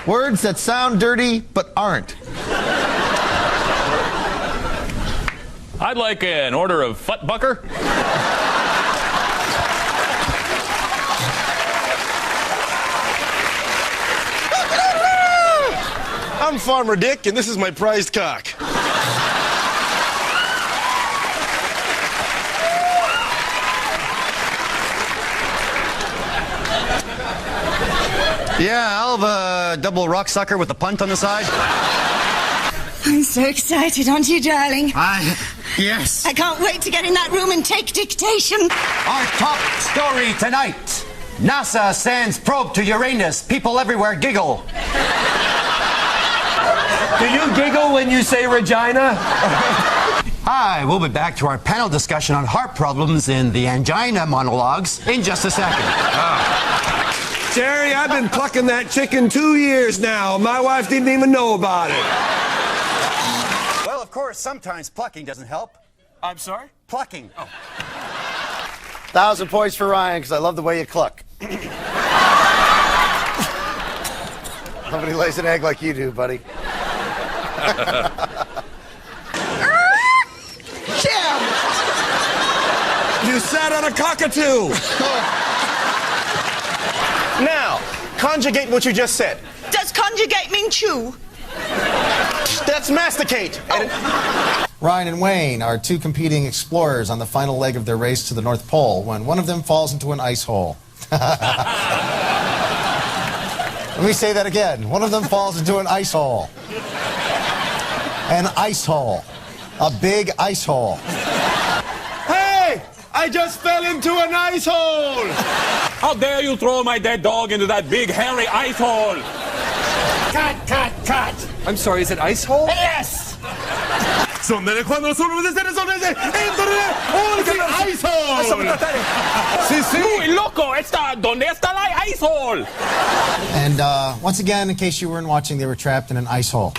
Words that sound dirty but aren't. I'd like an order of Futbucker. I'm Farmer Dick, and this is my prized cock. Yeah, I'll have a double rock sucker with a punt on the side. I'm so excited, aren't you, darling? Yes. I can't wait to get in that room and take dictation. Our top story tonight. NASA sends probe to Uranus. People everywhere giggle. Do you giggle when you say Regina? Hi, we'll be back to our panel discussion on heart problems in the angina monologues in just a second. Jerry, I've been plucking that chicken 2 years now. My wife didn't even know about it. Well, of course, sometimes plucking doesn't help. I'm sorry? Plucking. 1,000 points for Ryan, because I love the way you cluck. Nobody lays an egg like you do, buddy. Jim! You sat on a cockatoo. Now, conjugate what you just said. Does conjugate mean chew? That's masticate. Ryan and Wayne are two competing explorers on the final leg of their race to the North Pole when one of them falls into an ice hole. Let me say that again. One of them falls into an ice hole. An ice hole. A big ice hole. Hey! I just fell into an ice hole! How dare you throw my dead dog into that big hairy ice hole? Cut! I'm sorry, is it ice hole? Yes! Sondere quando sono entra ice hole! Sí, sí. Muy loco! ¿Dónde está la ice hole? And once again, in case you weren't watching, they were trapped in an ice hole.